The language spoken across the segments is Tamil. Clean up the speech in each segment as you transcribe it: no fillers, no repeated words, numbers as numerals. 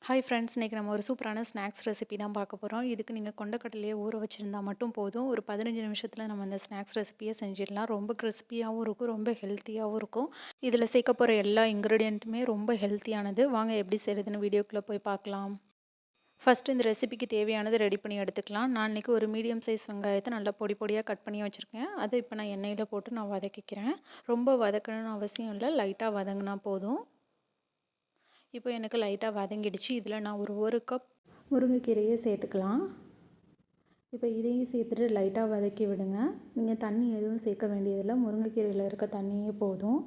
ஹாய் ஃப்ரெண்ட்ஸ், இன்றைக்கி நம்ம ஒரு சூப்பரான ஸ்நாக்ஸ் ரெசிபி தான் பார்க்க போகிறோம். இதுக்கு நீங்கள் கொண்டக்கடலையே ஊற வச்சுருந்தா மட்டும் போதும். ஒரு 15 நிமிஷத்தில் நம்ம இந்த ஸ்நாக்ஸ் ரெசிபியை செஞ்சிடலாம். ரொம்ப கிறிஸ்பியாகவும் இருக்கும், ரொம்ப ஹெல்த்தியாகவும் இருக்கும். இதில் சேர்க்க போகிற எல்லா இன்க்ரீடியண்ட்டுமே ரொம்ப ஹெல்த்தியானது. வாங்க எப்படி செய்கிறதுன்னு வீடியோக்குள்ளே போய் பார்க்கலாம். ஃபஸ்ட்டு இந்த ரெசிபிக்கு தேவையானது ரெடி பண்ணி எடுத்துக்கலாம். நான் இன்றைக்கி ஒரு மீடியம் சைஸ் வெங்காயத்தை நல்லா பொடி பொடியாக கட் பண்ணி வச்சுருக்கேன். அதை இப்போ நான் எண்ணெயில் போட்டு நான் வதக்கிக்கிறேன். ரொம்ப வதக்கணும்னு அவசியம் இல்லை, லைட்டாக வதங்கினா போதும். இப்போ எனக்கு லைட்டாக வதங்கிடுச்சு. இதில் நான் ஒரு கப் முருங்கைக்கீரையை சேர்த்துக்கலாம். இப்போ இதையும் சேர்த்துட்டு லைட்டாக வதக்கி விடுங்க. நீங்கள் தண்ணி எதுவும் சேர்க்க வேண்டியதில்லை, முருங்கைக்கீரையில் இருக்க தண்ணியே போதும்.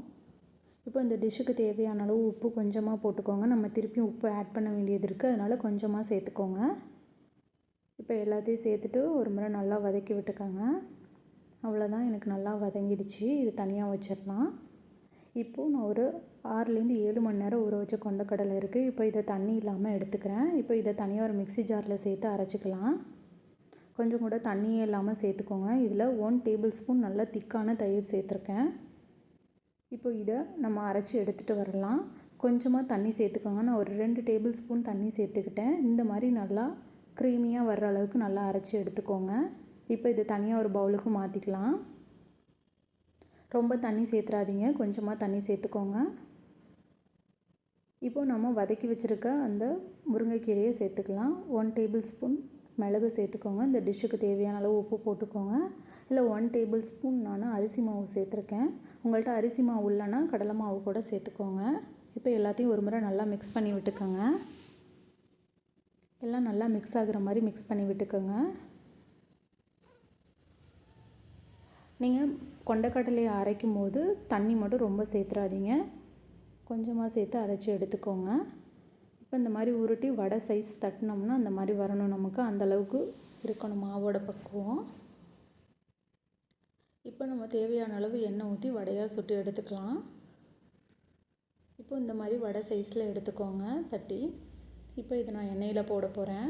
இப்போ இந்த டிஷ்ஷுக்கு தேவையான அளவு உப்பு கொஞ்சமாக போட்டுக்கோங்க. நம்ம திருப்பியும் உப்பு ஆட் பண்ண வேண்டியது இருக்குது, அதனால் கொஞ்சமாக சேர்த்துக்கோங்க. இப்போ எல்லாத்தையும் சேர்த்துட்டு ஒரு முறை நல்லா வதக்கி விட்டுக்கோங்க. அவ்வளோதான், எனக்கு நல்லா வதங்கிடுச்சு. இது தனியாக வச்சிடலாம். இப்போது நான் ஒரு 6லேருந்து 7 மணி நேரம் ஊற வச்ச கொண்டக்கடலை இருக்குது. இப்போ இதை தண்ணி இல்லாமல் எடுத்துக்கிறேன். இப்போ இதை தனியாக ஒரு மிக்ஸி ஜாரில் சேர்த்து அரைச்சிக்கலாம். கொஞ்சம் கூட தண்ணியே இல்லாமல் சேர்த்துக்கோங்க. இதில் 1 டேபிள் ஸ்பூன் நல்லா திக்கான தயிர் சேர்த்துருக்கேன். இப்போ இதை நம்ம அரைச்சி எடுத்துகிட்டு வரலாம். கொஞ்சமாக தண்ணி சேர்த்துக்கோங்க. நான் ஒரு 2 டேபிள் ஸ்பூன் தண்ணி சேர்த்துக்கிட்டேன். இந்த மாதிரி நல்லா க்ரீமியாக வர்ற அளவுக்கு நல்லா அரைச்சி எடுத்துக்கோங்க. இப்போ இதை தனியாக ஒரு பவுலுக்கு மாற்றிக்கலாம். ரொம்ப தண்ணி சேர்த்துறாதீங்க, கொஞ்சமாக தண்ணி சேர்த்துக்கோங்க. இப்போது நம்ம வதக்கி வச்சுருக்க அந்த முருங்கைக்கீரையை சேர்த்துக்கலாம். 1 டேபிள் ஸ்பூன் மிளகு சேர்த்துக்கோங்க. இந்த டிஷ்ஷுக்கு தேவையான அளவு உப்பு போட்டுக்கோங்க. இல்லை 1 டேபிள் ஸ்பூன் நான் அரிசி மாவு சேர்த்துருக்கேன். உங்கள்கிட்ட அரிசி மாவு இல்லைன்னா கடலை மாவு கூட சேர்த்துக்கோங்க. இப்போ எல்லாத்தையும் ஒரு முறை நல்லா மிக்ஸ் பண்ணி விட்டுக்கோங்க. எல்லாம் நல்லா மிக்ஸ் ஆகுற மாதிரி மிக்ஸ் பண்ணி விட்டுக்கோங்க. நீங்கள் கொண்டக்கடலையை அரைக்கும் போது தண்ணி மட்டும் ரொம்ப சேர்த்துறாதீங்க, கொஞ்சமாக சேர்த்து அரைச்சி எடுத்துக்கோங்க. இப்போ இந்த மாதிரி உருட்டி வடை சைஸ் தட்டினோம்னா அந்த மாதிரி வரணும், நமக்கு அந்தளவுக்கு இருக்கணும் மாவோட பக்குவம். இப்போ நம்ம தேவையான அளவு எண்ணெய் ஊற்றி வடையாக சுட்டு எடுத்துக்கலாம். இப்போ இந்த மாதிரி வடை சைஸில் எடுத்துக்கோங்க தட்டி. இப்போ இதை நான் எண்ணெயில் போட போகிறேன்.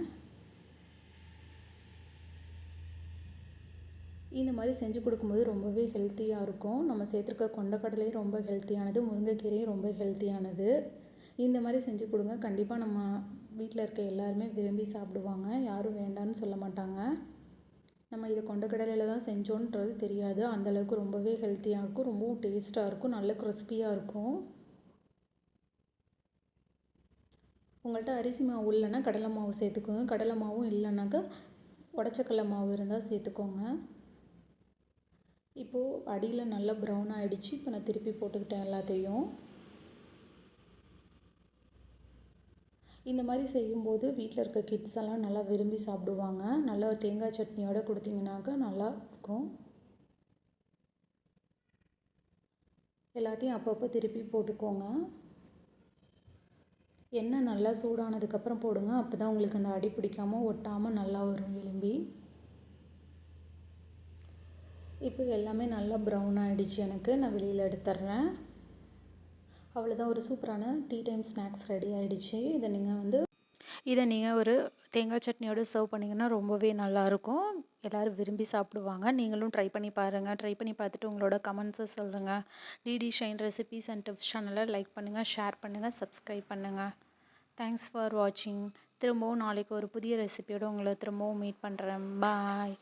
இந்த மாதிரி செஞ்சு கொடுக்கும்போது ரொம்பவே ஹெல்த்தியாக இருக்கும். நம்ம சேர்த்துருக்க கொண்டக்கடலையும் ரொம்ப ஹெல்த்தியானது, முருங்கைக்கீரையும் ரொம்ப ஹெல்த்தியானது. இந்த மாதிரி செஞ்சு கொடுங்க, கண்டிப்பாக நம்ம வீட்டில் இருக்க எல்லாருமே விரும்பி சாப்பிடுவாங்க, யாரும் வேண்டான்னு சொல்ல மாட்டாங்க. நம்ம இதை கொண்டக்கடலையில் தான் செஞ்சோன்றது தெரியாது, அந்தளவுக்கு ரொம்பவே ஹெல்த்தியாக இருக்கும், ரொம்பவும் டேஸ்ட்டாக இருக்கும், நல்ல கிறிஸ்பியாக இருக்கும். உங்கள்கிட்ட அரிசி மாவு இல்லைன்னா கடலை மாவு சேர்த்துக்கோங்க. கடலை மாவும் இல்லைனாக்கா உடச்சக்கடலை மாவு இருந்தால் சேர்த்துக்கோங்க. இப்போது அடியில் நல்லா ப்ரௌன் ஆகிடுச்சு. இப்போ நான் திருப்பி போட்டுக்கிட்டேன் எல்லாத்தையும். இந்த மாதிரி செய்யும்போது வீட்டில் இருக்க கிட்ஸ் எல்லாம் நல்லா விரும்பி சாப்பிடுவாங்க. நல்லா தேங்காய் சட்னியோடு கொடுத்தீங்கன்னாக்கா நல்லா இருக்கும். எல்லாத்தையும் அப்பப்போ திருப்பி போட்டுக்கோங்க. எண்ணெய் நல்லா சூடானதுக்கப்புறம் போடுங்க, அப்போ தான் உங்களுக்கு அந்த அடி பிடிக்காமல் ஒட்டாமல் நல்லா வரும் விரும்பி. இப்போ எல்லாமே நல்லா ப்ரௌன் ஆகிடுச்சு எனக்கு, நான் வெளியில் எடுத்துட்றேன். அவ்வளோதான், ஒரு சூப்பரான டீ டைம் ஸ்நாக்ஸ் ரெடி ஆகிடுச்சு. இதை நீங்கள் ஒரு தேங்காய் சட்னியோடு சர்வ் பண்ணிங்கன்னா ரொம்பவே நல்லாயிருக்கும். எல்லோரும் விரும்பி சாப்பிடுவாங்க. நீங்களும் ட்ரை பண்ணி பாருங்கள். ட்ரை பண்ணி பார்த்துட்டு உங்களோட கமெண்ட்ஸை சொல்லுங்கள். DD shine recipes and tips சேனலை லைக் பண்ணுங்கள், ஷேர் பண்ணுங்கள், சப்ஸ்கிரைப் பண்ணுங்கள். தேங்க்ஸ் ஃபார் வாட்சிங். திரும்பவும் நாளைக்கு ஒரு புதிய ரெசிபியோடு உங்களை திரும்பவும் மீட் பண்ணுறேன். பாய்.